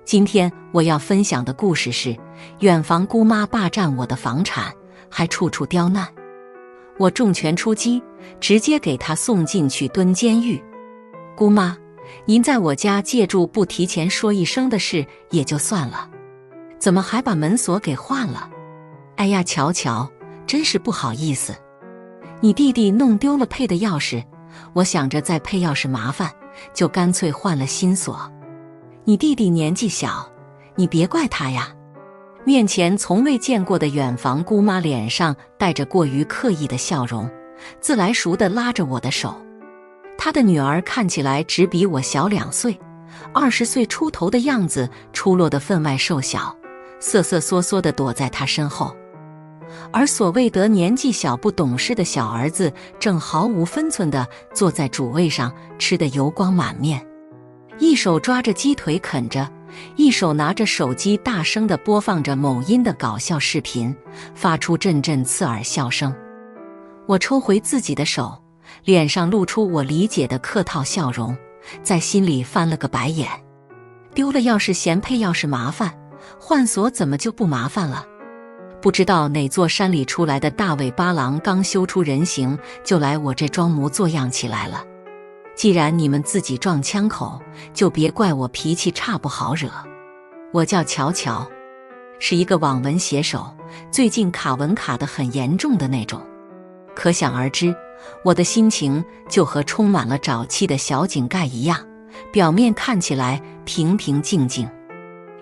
今天我要分享的故事是，远房姑妈霸占我的房产，还处处刁难。我重拳出击，直接给她送进去蹲监狱。姑妈，您在我家借住不提前说一声的事也就算了，怎么还把门锁给换了？哎呀，乔乔，真是不好意思。你弟弟弄丢了配的钥匙，我想着再配钥匙麻烦，就干脆换了新锁。你弟弟年纪小，你别怪他呀。面前从未见过的远房姑妈脸上带着过于刻意的笑容，自来熟地拉着我的手。她的女儿看起来只比我小2岁，20岁出头的样子，出落得分外瘦小，瑟瑟缩缩地躲在她身后。而所谓得年纪小不懂事的小儿子，正毫无分寸地坐在主位上，吃得油光满面，一手抓着鸡腿啃着，一手拿着手机大声地播放着某音的搞笑视频，发出阵阵刺耳笑声。我抽回自己的手，脸上露出我理解的客套笑容，在心里翻了个白眼。丢了钥匙嫌配钥匙麻烦，换锁怎么就不麻烦了？不知道哪座山里出来的大尾巴狼刚修出人形，就来我这装模作样起来了。既然你们自己撞枪口，就别怪我脾气差不好惹。我叫乔乔，是一个网文写手，最近卡文卡得很严重的那种。可想而知，我的心情就和充满了沼气的小井盖一样，表面看起来平平静静，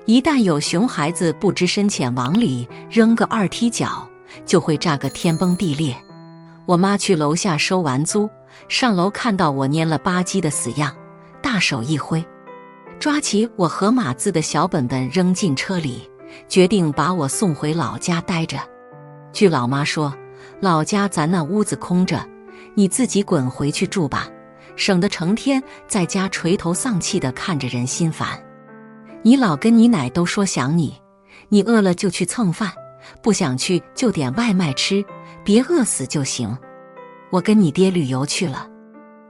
一旦有熊孩子不知深浅往里扔个2踢脚，就会炸个天崩地裂。我妈去楼下收完租，上楼看到我蔫了吧唧的死样，大手一挥，抓起我和码字的小本本扔进车里，决定把我送回老家待着。据老妈说，老家咱那屋子空着，你自己滚回去住吧，省得成天在家垂头丧气地看着人心烦。你老跟你奶都说想你，你饿了就去蹭饭，不想去就点外卖吃，别饿死就行。我跟你爹旅游去了。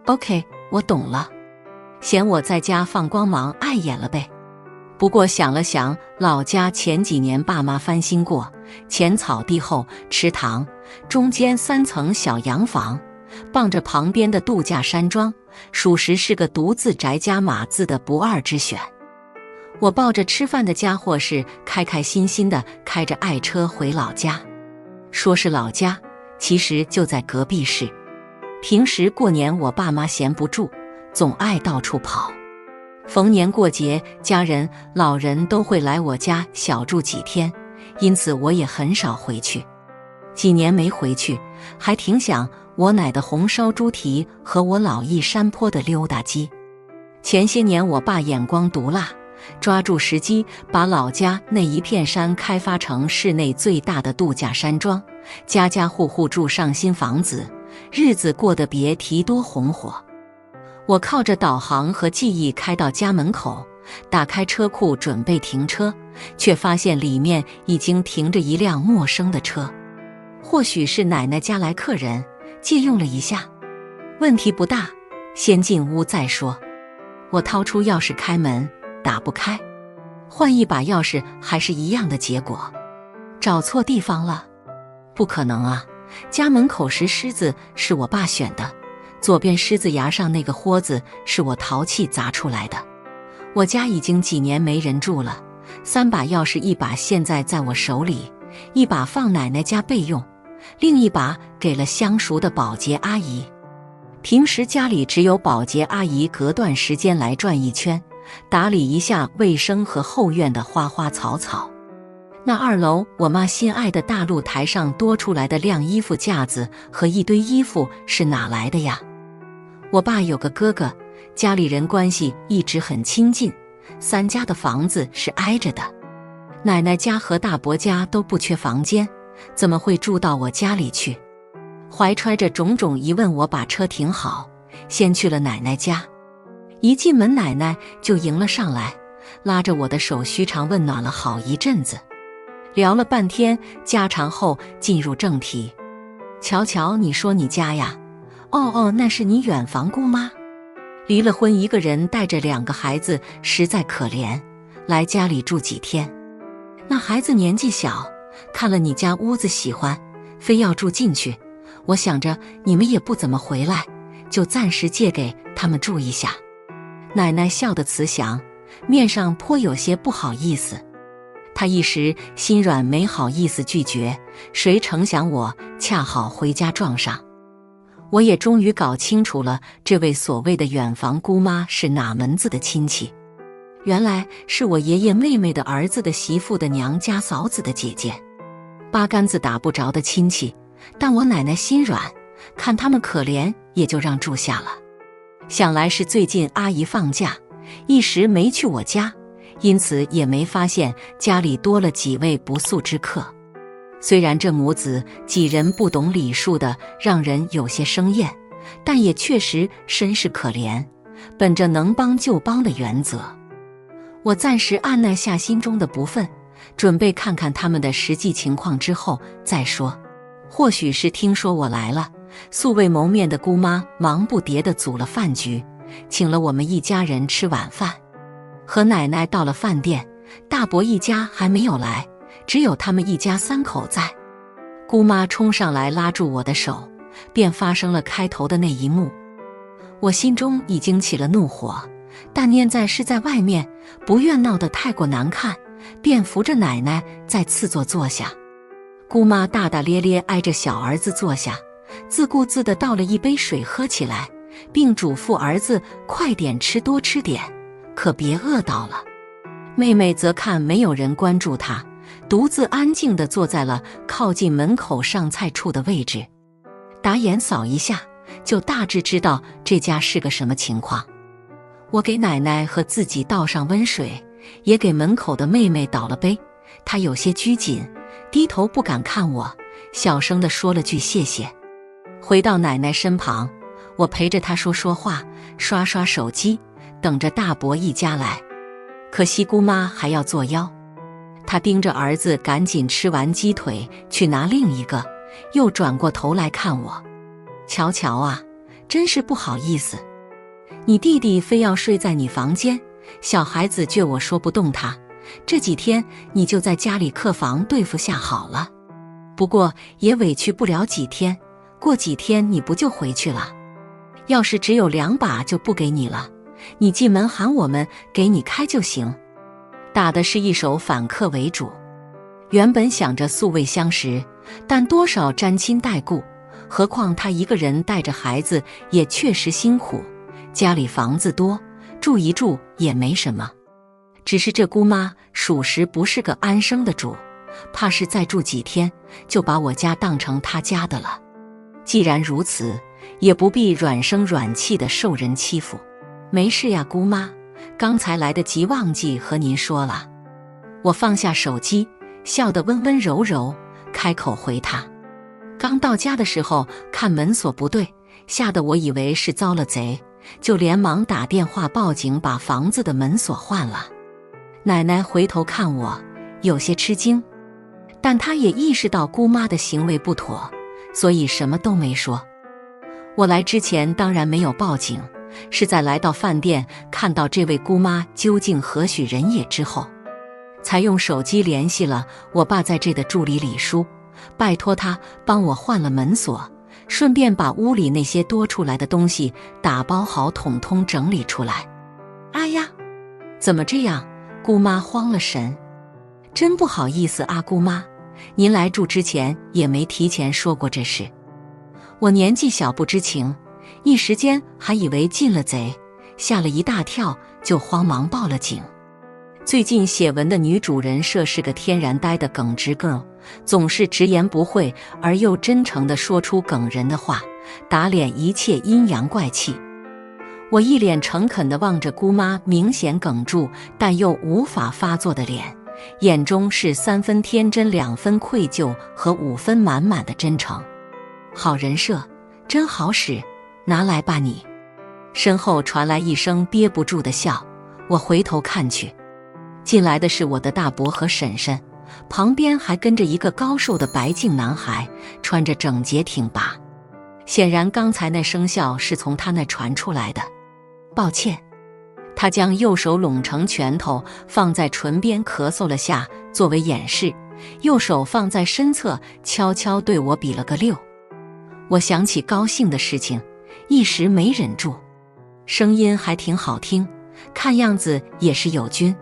OK， 我懂了。嫌我在家放光芒碍眼了呗。不过想了想，老家前几年爸妈翻新过，前草地后池塘，中间3层小洋房，傍着旁边的度假山庄，属实是个独自宅家码字的不二之选。我抱着吃饭的家伙事，开开心心地开着爱车回老家。说是老家，其实就在隔壁市。平时过年我爸妈闲不住，总爱到处跑。逢年过节，家人老人都会来我家小住几天，因此我也很少回去。几年没回去，还挺想我奶的红烧猪蹄和我老义山坡的溜达鸡。前些年我爸眼光毒辣，抓住时机把老家那一片山开发成市内最大的度假山庄，家家户户住上新房子，日子过得别提多红火。我靠着导航和记忆开到家门口，打开车库准备停车，却发现里面已经停着一辆陌生的车。或许是奶奶家来客人，借用了一下，问题不大，先进屋再说。我掏出钥匙开门，打不开，换一把钥匙还是一样的结果。找错地方了？不可能啊，家门口石狮子是我爸选的，左边狮子牙上那个豁子是我淘气砸出来的。我家已经几年没人住了，3把钥匙，一把现在在我手里，一把放奶奶家备用，另一把给了相熟的保洁阿姨。平时家里只有保洁阿姨隔段时间来转一圈，打理一下卫生和后院的花花草草。那2楼我妈心爱的大露台上多出来的晾衣服架子和一堆衣服是哪来的呀？我爸有个哥哥，家里人关系一直很亲近，3家的房子是挨着的。奶奶家和大伯家都不缺房间，怎么会住到我家里去？怀揣着种种疑问，我把车停好，先去了奶奶家。一进门，奶奶就迎了上来，拉着我的手嘘长问暖了好一阵子。聊了半天家常后，进入正题。乔乔，你说你家呀？哦，那是你远房姑妈。离了婚，一个人带着2个孩子，实在可怜。来家里住几天。那孩子年纪小，看了你家屋子喜欢，非要住进去。我想着你们也不怎么回来，就暂时借给他们住一下。奶奶笑得慈祥，面上颇有些不好意思。她一时心软，没好意思拒绝，谁成想我恰好回家撞上。我也终于搞清楚了，这位所谓的远房姑妈是哪门子的亲戚。原来是我爷爷妹妹的儿子的媳妇的娘家嫂子的姐姐，八竿子打不着的亲戚。但我奶奶心软，看他们可怜，也就让住下了。想来是最近阿姨放假，一时没去我家，因此也没发现家里多了几位不速之客。虽然这母子几人不懂礼数的，让人有些生厌，但也确实身世可怜，本着能帮就帮的原则，我暂时按捺下心中的不忿，准备看看他们的实际情况之后再说。或许是听说我来了，素未谋面的姑妈忙不迭地组了饭局，请了我们一家人吃晚饭。和奶奶到了饭店，大伯一家还没有来，只有他们一家三口在。姑妈冲上来拉住我的手，便发生了开头的那一幕。我心中已经起了怒火，但念在是在外面，不愿闹得太过难看，便扶着奶奶在次座坐下。姑妈大大咧咧挨着小儿子坐下，自顾自地倒了一杯水喝起来，并嘱咐儿子快点吃，多吃点，可别饿到了。妹妹则看没有人关注她，独自安静地坐在了靠近门口上菜处的位置。打眼扫一下，就大致知道这家是个什么情况。我给奶奶和自己倒上温水，也给门口的妹妹倒了杯。她有些拘谨，低头不敢看我，小声地说了句谢谢。回到奶奶身旁，我陪着她说话，刷刷手机，等着大伯一家来。可惜姑妈还要作妖，她盯着儿子赶紧吃完鸡腿去拿另一个，又转过头来看我。瞧瞧啊，真是不好意思，你弟弟非要睡在你房间，小孩子倔我说不动他，这几天你就在家里客房对付下好了。不过也委屈不了几天，过几天你不就回去了？钥匙只有2把就不给你了，你进门喊我们给你开就行。打的是一手反客为主。原本想着素未相识，但多少沾亲带故，何况他一个人带着孩子也确实辛苦，家里房子多，住一住也没什么。只是这姑妈属实不是个安生的主，怕是再住几天就把我家当成她家的了。既然如此，也不必软声软气的受人欺负。没事呀，姑妈，刚才来得及忘记和您说了。我放下手机，笑得温温柔柔，开口回她。刚到家的时候看门锁不对，吓得我以为是遭了贼，就连忙打电话报警，把房子的门锁换了。奶奶回头看我，有些吃惊，但她也意识到姑妈的行为不妥，所以什么都没说。我来之前当然没有报警，是在来到饭店看到这位姑妈究竟何许人也之后，才用手机联系了我爸在这的助理李叔，拜托他帮我换了门锁，顺便把屋里那些多出来的东西打包好，统统整理出来。哎呀，怎么这样？姑妈慌了神。真不好意思啊，姑妈，您来住之前也没提前说过这事。我年纪小不知情，一时间还以为进了贼，吓了一大跳，就慌忙报了警。最近写文的女主人设是个天然呆的耿直 girl， 总是直言不讳而又真诚地说出梗人的话，打脸一切阴阳怪气。我一脸诚恳地望着姑妈明显哽住但又无法发作的脸，眼中是3分天真2分愧疚和5分满满的真诚。好人设，真好使，拿来吧你。身后传来一声憋不住的笑，我回头看去，进来的是我的大伯和婶婶，旁边还跟着一个高瘦的白净男孩，穿着整洁挺拔。显然刚才那声笑是从他那传出来的。抱歉。他将右手拢成拳头放在唇边咳嗽了下作为掩饰，右手放在身侧悄悄对我比了个6。我想起高兴的事情，一时没忍住，声音还挺好听，看样子也是友军。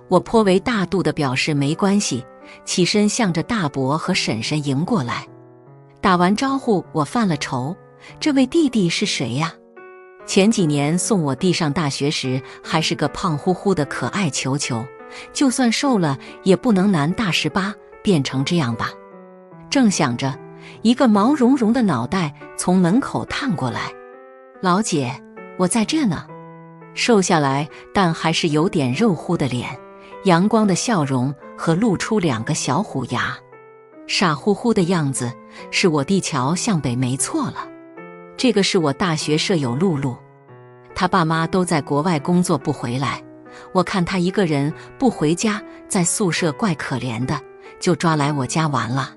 我颇为大度地表示没关系，起身向着大伯和婶婶迎过来。打完招呼，我犯了愁，这位弟弟是谁呀？前几年送我弟上大学时，还是个胖乎乎的可爱球球，就算瘦了也不能男大18变成这样吧。正想着，一个毛茸茸的脑袋从门口探过来。老姐，我在这呢。瘦下来但还是有点肉乎的脸，阳光的笑容和露出2个小虎牙，傻乎乎的样子，是我弟乔向北没错了。这个是我大学舍友露露，她爸妈都在国外工作不回来，我看她一个人不回家，在宿舍怪可怜的，就抓来我家玩了。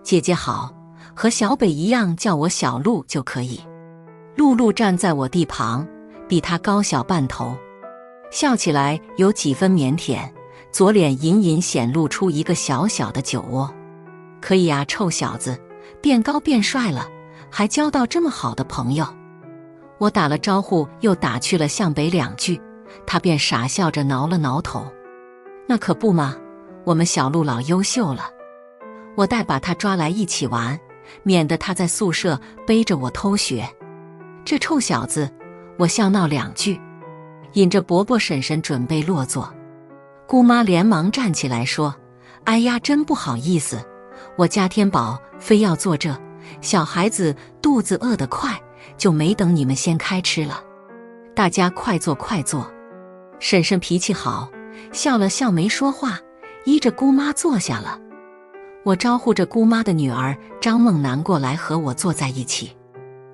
姐姐好，和小北一样叫我小露就可以。露露站在我弟旁，比他高小半头，笑起来有几分腼腆，左脸隐隐显露出一个小小的酒窝。可以啊，臭小子，变高变帅了，还交到这么好的朋友。我打了招呼，又打趣了向北2句，他便傻笑着挠了挠头。那可不嘛，我们小路老优秀了，我待把他抓来一起玩，免得他在宿舍背着我偷学。这臭小子，我笑闹2句，引着伯伯婶婶准备落座。姑妈连忙站起来说：哎呀，真不好意思，我家天宝非要做这，小孩子肚子饿得快，就没等你们先开吃了。大家快坐快坐。婶婶脾气好，笑了笑没说话，依着姑妈坐下了。我招呼着姑妈的女儿张梦楠过来和我坐在一起。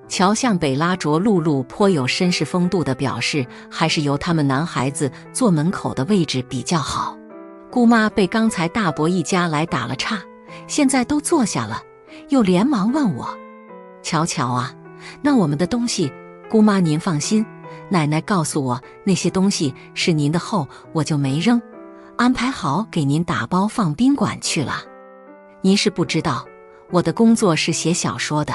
乔向北拉着露露颇有绅士风度地表示，还是由他们男孩子坐门口的位置比较好。姑妈被刚才大伯一家来打了岔，现在都坐下了，又连忙问我：乔乔啊，那我们的东西，姑妈您放心，奶奶告诉我那些东西是您的后，我就没扔，安排好给您打包放宾馆去了。您是不知道，我的工作是写小说的，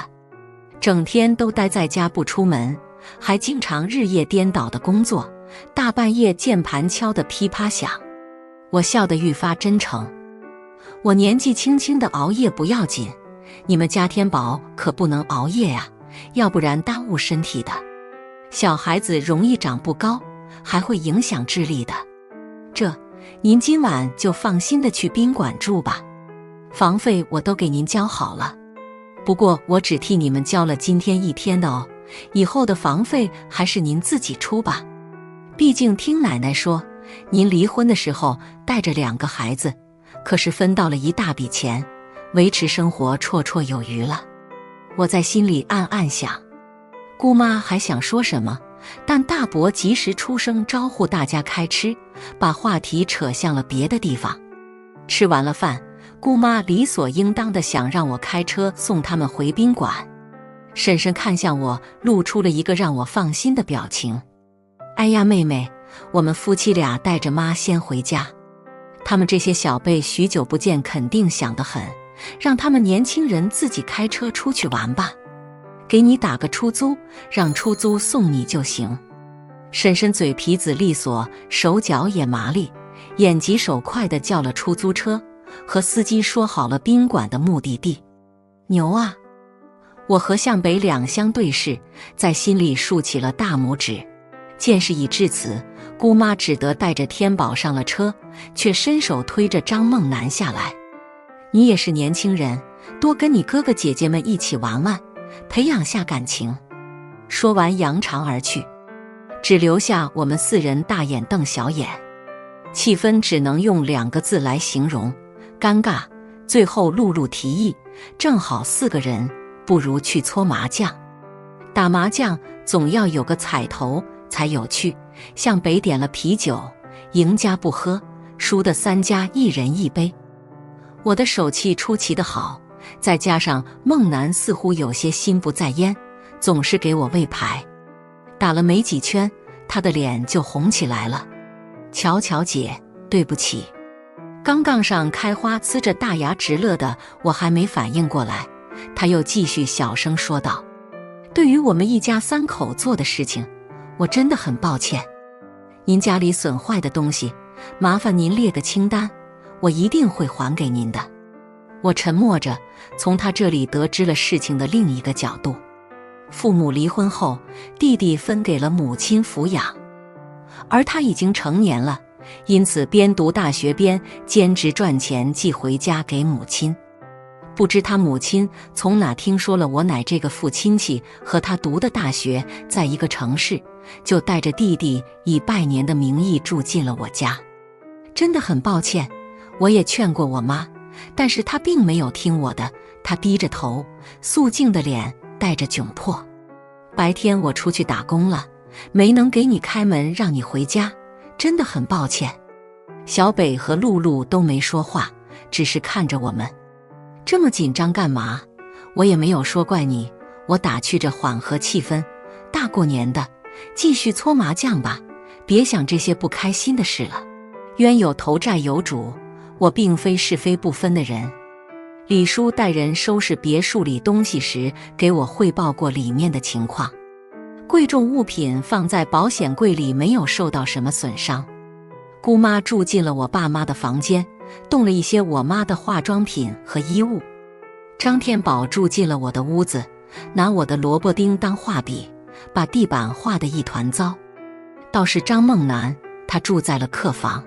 整天都待在家不出门，还经常日夜颠倒的工作，大半夜键盘敲得噼啪响。我笑得愈发真诚。我年纪轻轻的熬夜不要紧，你们家天宝可不能熬夜呀，要不然耽误身体的。小孩子容易长不高，还会影响智力的。您今晚就放心的去宾馆住吧，房费我都给您交好了。不过我只替你们交了今天1天的哦，以后的房费还是您自己出吧。毕竟听奶奶说，您离婚的时候带着2个孩子，可是分到了一大笔钱，维持生活绰绰有余了。我在心里暗暗想，姑妈还想说什么，但大伯及时出声招呼大家开吃，把话题扯向了别的地方。吃完了饭，姑妈理所应当地想让我开车送他们回宾馆。婶婶看向我，露出了一个让我放心的表情。哎呀，妹妹，我们夫妻俩带着妈先回家。他们这些小辈许久不见，肯定想得很，让他们年轻人自己开车出去玩吧。给你打个出租，让出租送你就行。婶婶嘴皮子利索，手脚也麻利，眼疾手快地叫了出租车，和司机说好了宾馆的目的地。牛啊！我和向北两相对视，在心里竖起了大拇指。见事已至此，姑妈只得带着天宝上了车，却伸手推着张梦楠下来。你也是年轻人，多跟你哥哥姐姐们一起玩玩，培养下感情。说完扬长而去，只留下我们4人大眼瞪小眼，气氛只能用2个字来形容：尴尬。最后露露提议，正好4个人，不如去搓麻将。打麻将总要有个彩头才有趣，向北点了啤酒，赢家不喝，输的3家1人1杯。我的手气出奇的好，再加上梦楠似乎有些心不在焉，总是给我喂牌。打了没几圈，她的脸就红起来了。巧巧姐，对不起。刚杠上开花呲着大牙直乐的我还没反应过来，她又继续小声说道，对于我们一家3口做的事情，我真的很抱歉。您家里损坏的东西，麻烦您列个清单，我一定会还给您的。我沉默着，从他这里得知了事情的另一个角度。父母离婚后，弟弟分给了母亲抚养，而他已经成年了，因此边读大学边兼职赚钱寄回家给母亲。不知他母亲从哪听说了我乃这个父亲戚和他读的大学在一个城市，就带着弟弟以拜年的名义住进了我家。真的很抱歉，我也劝过我妈，但是她并没有听我的。她低着头，素净的脸带着窘迫。白天我出去打工了，没能给你开门让你回家，真的很抱歉。小北和露露都没说话，只是看着我们。这么紧张干嘛？我也没有说怪你，我打趣着缓和气氛。大过年的，继续搓麻将吧，别想这些不开心的事了。冤有头债有主，我并非是非不分的人。李叔带人收拾别墅里东西时，给我汇报过里面的情况。贵重物品放在保险柜里，没有受到什么损伤。姑妈住进了我爸妈的房间，动了一些我妈的化妆品和衣物。张天宝住进了我的屋子，拿我的萝卜丁当画笔，把地板画得一团糟。倒是张梦楠，他住在了客房。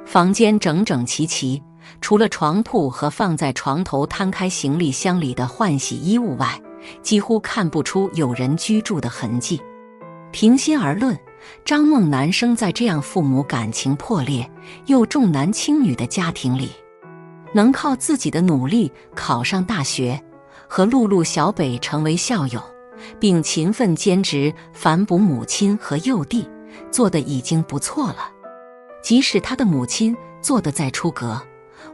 房间整整齐齐，除了床铺和放在床头摊开行李箱里的换洗衣物外，几乎看不出有人居住的痕迹。平心而论，张梦楠生在这样父母感情破裂又重男轻女的家庭里，能靠自己的努力考上大学，和露露、小北成为校友，并勤奋兼职反哺母亲和幼弟，做得已经不错了。即使他的母亲做得再出格，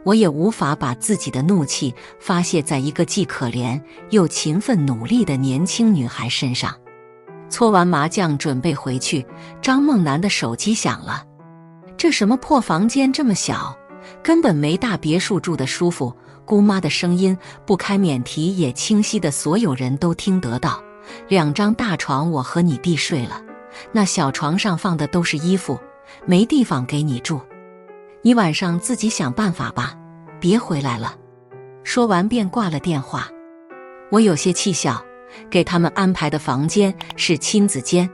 我也无法把自己的怒气发泄在一个既可怜又勤奋努力的年轻女孩身上。搓完麻将准备回去，张梦楠的手机响了。这什么破房间这么小，根本没大别墅住的舒服。姑妈的声音不开免提也清晰的所有人都听得到。2张大床我和你弟睡了，那小床上放的都是衣服，没地方给你住，你晚上自己想办法吧，别回来了。说完便挂了电话。我有些气笑，给他们安排的房间是亲子间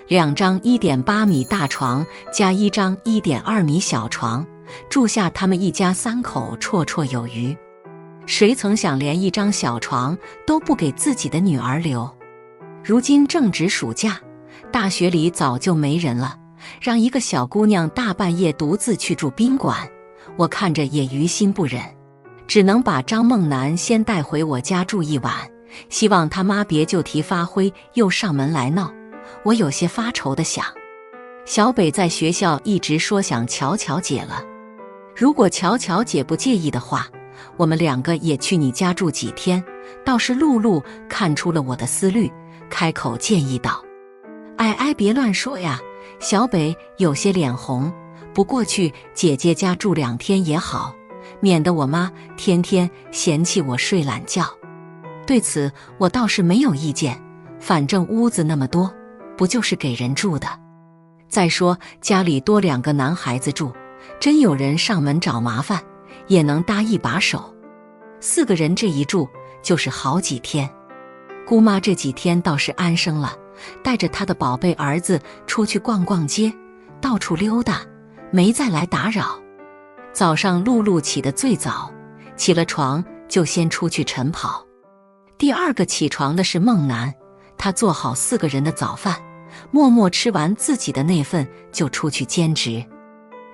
，2张1.8米大床加1张1.2米小床，住下他们一家3口绰绰有余。谁曾想连一张小床都不给自己的女儿留。如今正值暑假，大学里早就没人了，让一个小姑娘大半夜独自去住宾馆，我看着也于心不忍，只能把张梦楠先带回我家住一晚，希望他妈别就题发挥又上门来闹。我有些发愁地想，小北在学校一直说想巧巧姐了，如果巧巧姐不介意的话，我们2个也去你家住几天。倒是露露看出了我的思虑，开口建议道，哎，别乱说呀。小北有些脸红，不过去姐姐家住2天也好，免得我妈天天嫌弃我睡懒觉。对此我倒是没有意见，反正屋子那么多，不就是给人住的。再说家里多2个男孩子住，真有人上门找麻烦，也能搭一把手。4个人这一住就是好几天。姑妈这几天倒是安生了，带着她的宝贝儿子出去逛逛街，到处溜达，没再来打扰。早上露露起得最早，起了床就先出去晨跑。第2个起床的是梦楠，她做好4个人的早饭，默默吃完自己的那份就出去兼职。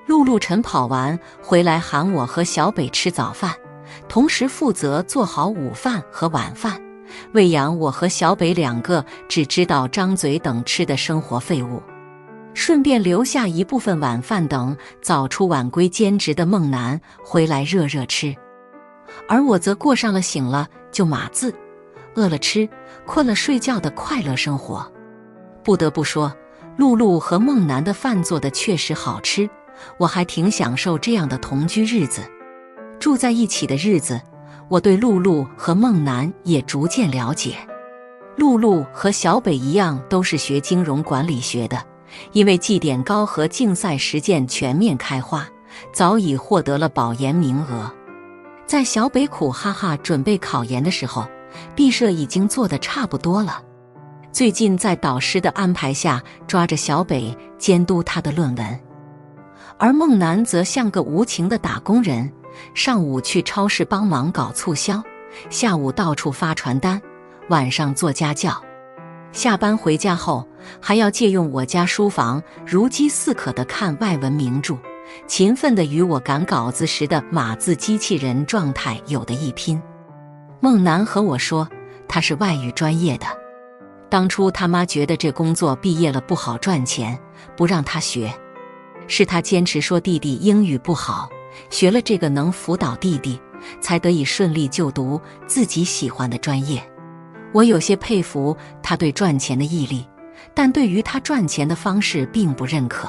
露露晨跑完回来喊我和小北吃早饭，同时负责做好午饭和晚饭，喂养我和小北2个只知道张嘴等吃的生活废物，顺便留下一部分晚饭等早出晚归兼职的梦楠回来热热吃。而我则过上了醒了就码字，饿了吃，困了睡觉的快乐生活。不得不说，露露和孟楠的饭做的确实好吃，我还挺享受这样的同居日子。住在一起的日子，我对露露和孟楠也逐渐了解。露露和小北一样，都是学金融管理学的，因为绩点高和竞赛实践全面开花，早已获得了保研名额。在小北苦哈哈准备考研的时候，毕设已经做得差不多了。最近在导师的安排下，抓着小北监督他的论文。而孟楠则像个无情的打工人，上午去超市帮忙搞促销，下午到处发传单，晚上做家教。下班回家后，还要借用我家书房，如饥似渴地看外文名著，勤奋地与我赶稿子时的码字机器人状态有得一拼。孟楠和我说，他是外语专业的，当初他妈觉得这工作毕业了不好赚钱，不让他学。是他坚持说弟弟英语不好，学了这个能辅导弟弟，才得以顺利就读自己喜欢的专业。我有些佩服他对赚钱的毅力，但对于他赚钱的方式并不认可。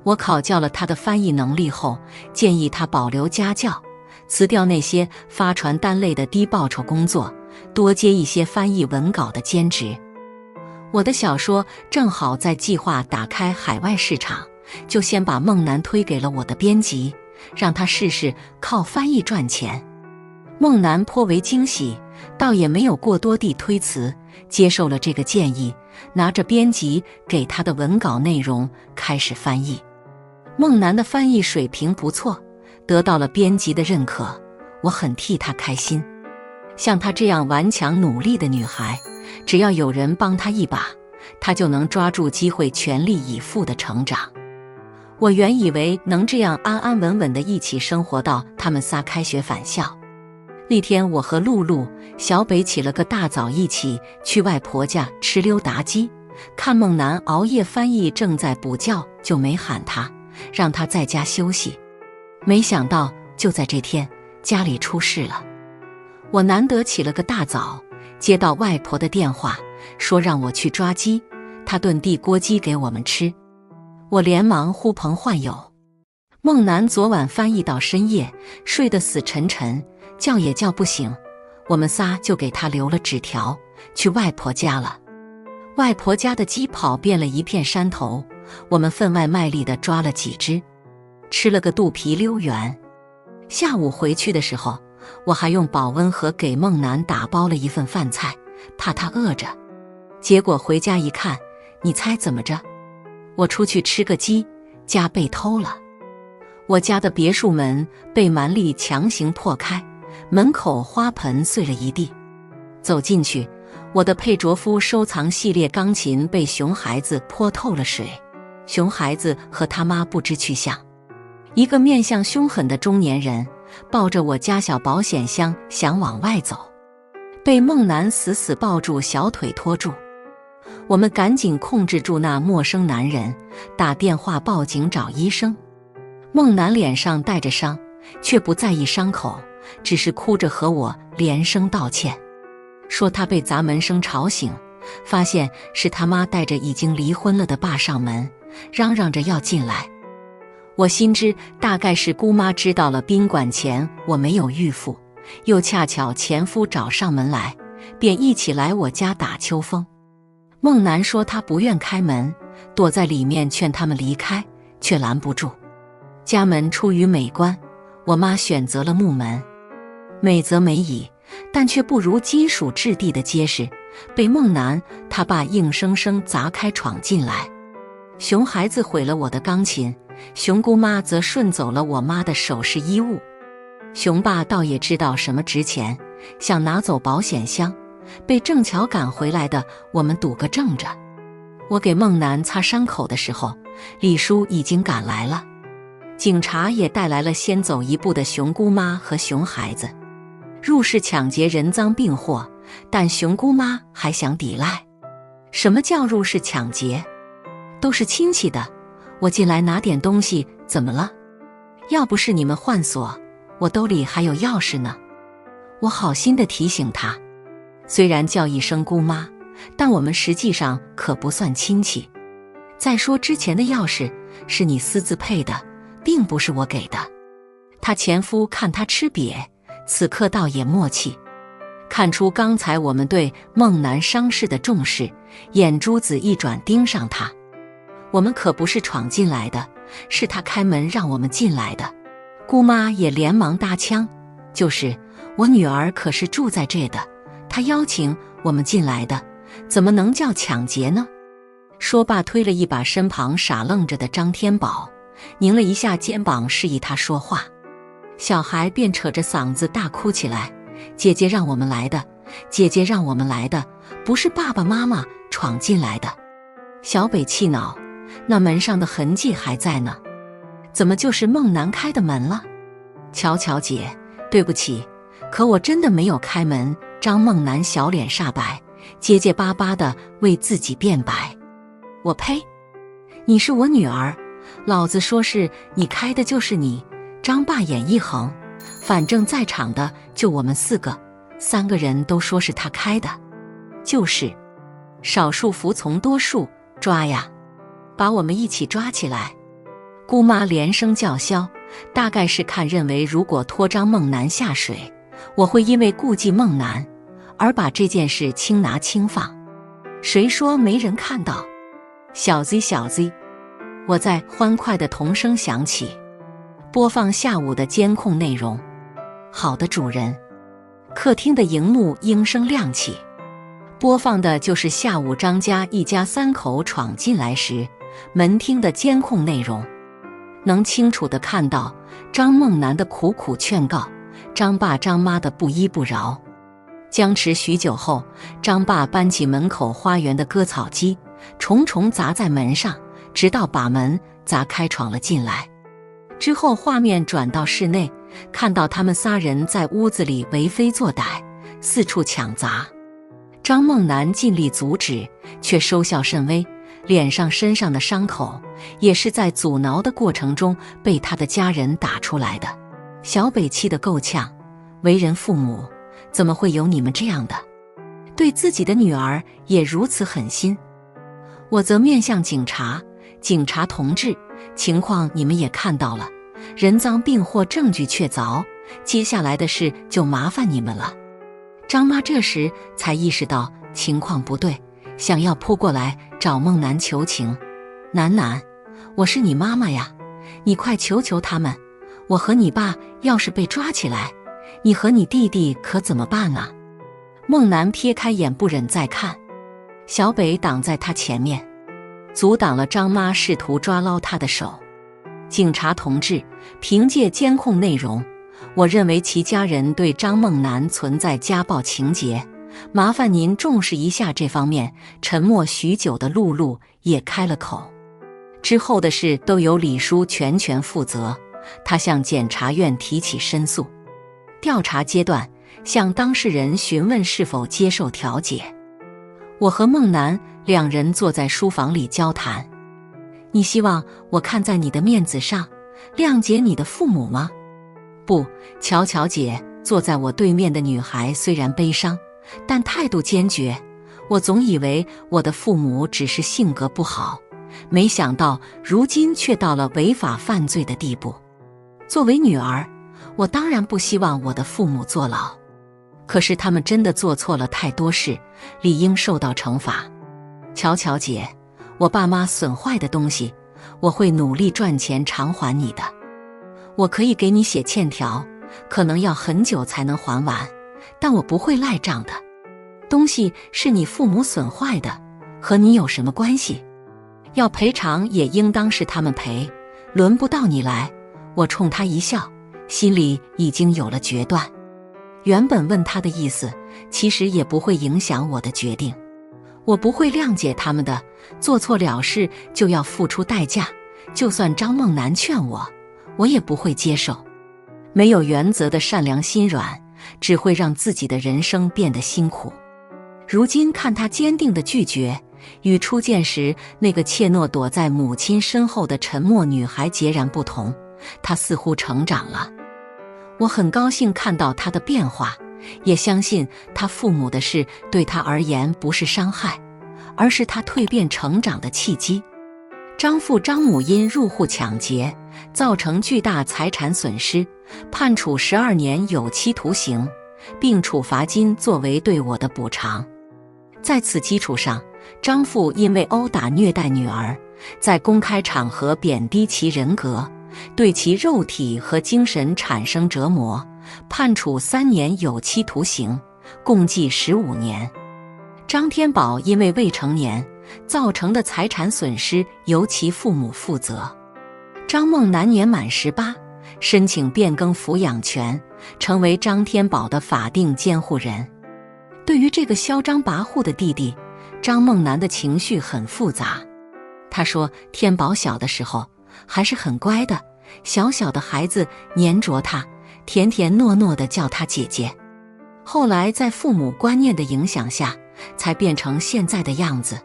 我考教了他的翻译能力后，建议他保留家教，辞掉那些发传单类的低报酬工作，多接一些翻译文稿的兼职。我的小说正好在计划打开海外市场，就先把孟楠推给了我的编辑，让他试试靠翻译赚钱。孟楠颇为惊喜，倒也没有过多地推辞，接受了这个建议，拿着编辑给他的文稿内容开始翻译。孟楠的翻译水平不错，得到了编辑的认可，我很替她开心。像她这样顽强努力的女孩，只要有人帮她一把，她就能抓住机会全力以赴地成长。我原以为能这样安安稳稳地一起生活到他们仨开学返校。那天我和露露、小北起了个大早，一起去外婆家吃溜达鸡，看孟楠熬夜翻译正在补觉，就没喊他，让他在家休息。没想到就在这天，家里出事了。我难得起了个大早，接到外婆的电话，说让我去抓鸡，她炖地锅鸡给我们吃。我连忙呼朋唤友。孟楠昨晚翻译到深夜，睡得死沉沉，叫也叫不醒，我们仨就给他留了纸条，去外婆家了。外婆家的鸡跑遍了一片山头，我们分外卖力地抓了几只，吃了个肚皮溜圆。下午回去的时候，我还用保温盒给孟楠打包了一份饭菜，怕他饿着。结果回家一看，你猜怎么着？我出去吃个鸡，家被偷了。我家的别墅门被蛮力强行破开，门口花盆碎了一地。走进去，我的佩卓夫收藏系列钢琴被熊孩子泼透了水，熊孩子和他妈不知去向。一个面相凶狠的中年人抱着我家小保险箱想往外走，被孟楠死死抱住小腿拖住。我们赶紧控制住那陌生男人，打电话报警找医生。孟楠脸上带着伤，却不在意伤口，只是哭着和我连声道歉，说他被砸门声吵醒，发现是他妈带着已经离婚了的爸上门，嚷嚷着要进来。我心知大概是姑妈知道了宾馆前我没有预付，又恰巧前夫找上门来，便一起来我家打秋风。孟楠说他不愿开门，躲在里面劝他们离开，却拦不住。家门出于美观，我妈选择了木门，美则美矣，但却不如金属质地的结实，被孟楠他爸硬生生砸开闯进来。熊孩子毁了我的钢琴，熊姑妈则顺走了我妈的首饰衣物。熊爸倒也知道什么值钱，想拿走保险箱，被正巧赶回来的我们堵个正着。我给孟楠擦伤口的时候，李叔已经赶来了，警察也带来了先走一步的熊姑妈和熊孩子。入室抢劫人赃并获，但熊姑妈还想抵赖。什么叫入室抢劫？都是亲戚的，我进来拿点东西怎么了？要不是你们换锁，我兜里还有钥匙呢。我好心地提醒她，虽然叫一声姑妈，但我们实际上可不算亲戚。再说之前的钥匙是你私自配的，并不是我给的。她前夫看她吃瘪，此刻倒也默契，看出刚才我们对孟楠伤势的重视，眼珠子一转盯上她。我们可不是闯进来的，是她开门让我们进来的。姑妈也连忙搭腔，就是我女儿可是住在这的，她邀请我们进来的，怎么能叫抢劫呢？说罢推了一把身旁傻愣着的张天宝，拧了一下肩膀示意他说话。小孩便扯着嗓子大哭起来，姐姐让我们来的，姐姐让我们来的，不是爸爸妈妈闯进来的。小北气恼，那门上的痕迹还在呢，怎么就是孟楠开的门了？巧巧姐，对不起，可我真的没有开门。张孟楠小脸煞白，结结巴巴地为自己辩白。我呸！你是我女儿，老子说是你开的就是你。张爸眼一横，反正在场的就我们4个，3个人都说是他开的。就是，少数服从多数，抓呀！把我们一起抓起来！姑妈连声叫嚣，大概是认为如果拖张孟楠下水，我会因为顾忌孟楠而把这件事轻拿轻放。谁说没人看到？小子小子！我在欢快的童声响起，播放下午的监控内容。好的，主人。客厅的荧幕应声亮起，播放的就是下午张家一家3口闯进来时门厅的监控内容。能清楚地看到张孟楠的苦苦劝告，张爸张妈的不依不饶。僵持许久后，张爸搬起门口花园的割草机，重重砸在门上，直到把门砸开闯了进来。之后画面转到室内，看到他们3人在屋子里为非作歹，四处抢砸。张孟楠尽力阻止，却收效甚微，脸上身上的伤口也是在阻挠的过程中被他的家人打出来的。小北气得够呛，为人父母怎么会有你们这样的，对自己的女儿也如此狠心？我则面向警察，警察同志，情况你们也看到了，人赃并获，证据确凿，接下来的事就麻烦你们了。张妈这时才意识到情况不对，想要扑过来找孟楠求情。楠楠，我是你妈妈呀，你快求求他们，我和你爸要是被抓起来，你和你弟弟可怎么办啊？孟楠撇开眼不忍再看，小北挡在他前面，阻挡了张妈试图抓捞他的手。警察同志，凭借监控内容，我认为其家人对张孟楠存在家暴情节，麻烦您重视一下这方面。沉默许久的露露也开了口。之后的事都由李叔全权负责，他向检察院提起申诉。调查阶段，向当事人询问是否接受调解。我和孟楠2人坐在书房里交谈。你希望我看在你的面子上谅解你的父母吗？不，巧巧姐坐在我对面的女孩虽然悲伤，但态度坚决。我总以为我的父母只是性格不好，没想到如今却到了违法犯罪的地步。作为女儿，我当然不希望我的父母坐牢，可是他们真的做错了太多事，理应受到惩罚。巧巧姐，我爸妈损坏的东西，我会努力赚钱偿还你的。我可以给你写欠条，可能要很久才能还完，但我不会赖账的。东西是你父母损坏的，和你有什么关系？要赔偿也应当是他们赔，轮不到你来。我冲他一笑，心里已经有了决断。原本问他的意思，其实也不会影响我的决定。我不会谅解他们的，做错了事就要付出代价，就算张孟楠劝我，我也不会接受。没有原则的善良心软，只会让自己的人生变得辛苦。如今看他坚定的拒绝，与初见时那个怯懦躲在母亲身后的沉默女孩截然不同，她似乎成长了。我很高兴看到她的变化，也相信她父母的事对她而言不是伤害，而是她蜕变成长的契机。张父张母因入户抢劫，造成巨大财产损失，判处12年有期徒刑，并处罚金作为对我的补偿。在此基础上，张父因为殴打虐待女儿，在公开场合贬低其人格，对其肉体和精神产生折磨，判处3年有期徒刑，共计15年。张天宝因为未成年造成的财产损失由其父母负责。张梦楠年满18，申请变更抚养权，成为张天宝的法定监护人。对于这个嚣张跋扈的弟弟，张梦楠的情绪很复杂。他说，天宝小的时候还是很乖的，小小的孩子黏着他，甜甜糯糯地叫他姐姐。后来在父母观念的影响下，才变成现在的样子。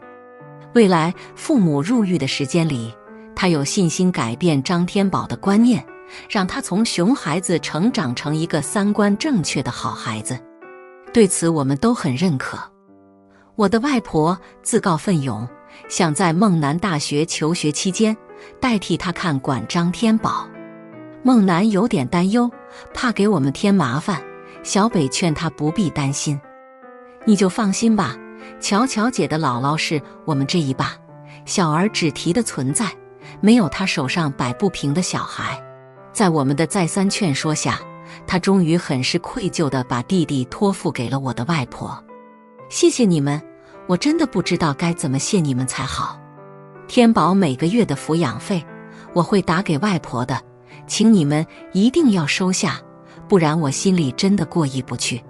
未来父母入狱的时间里，他有信心改变张天宝的观念，让他从熊孩子成长成一个三观正确的好孩子。对此我们都很认可。我的外婆自告奋勇，想在梦楠大学求学期间代替他看管张天宝。梦楠有点担忧，怕给我们添麻烦，小北劝他不必担心。你就放心吧，乔乔姐的姥姥是我们这一霸小儿只提的存在，没有她手上摆不平的小孩。在我们的再三劝说下，他终于很是愧疚地把弟弟托付给了我的外婆。谢谢你们，我真的不知道该怎么谢你们才好。天宝每个月的抚养费我会打给外婆的，请你们一定要收下，不然我心里真的过意不去。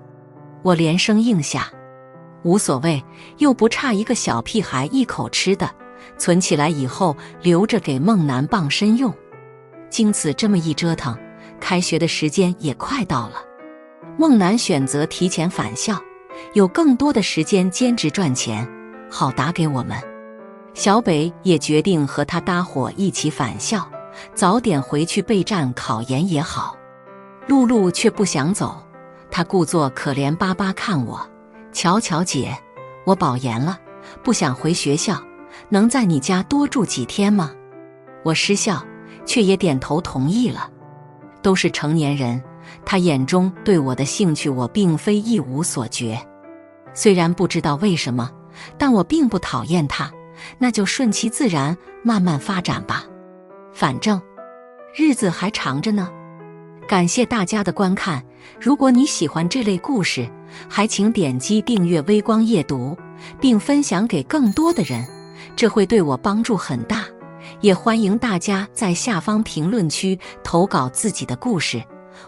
我连声应下，无所谓，又不差一个小屁孩一口吃的，存起来以后留着给梦楠傍身用。经此这么一折腾，开学的时间也快到了。梦楠选择提前返校，有更多的时间兼职赚钱，好打给我们。小北也决定和他搭伙一起返校，早点回去备战考研也好。露露却不想走，她故作可怜巴巴看我，乔乔姐，我保研了，不想回学校，能在你家多住几天吗？我失笑，却也点头同意了。都是成年人，他眼中对我的兴趣我并非一无所觉。虽然不知道为什么，但我并不讨厌他，那就顺其自然，慢慢发展吧。反正日子还长着呢。感谢大家的观看，如果你喜欢这类故事，还请点击订阅微光夜读，并分享给更多的人，这会对我帮助很大。也欢迎大家在下方评论区投稿自己的故事，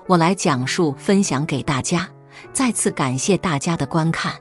我来讲述分享给大家。再次感谢大家的观看。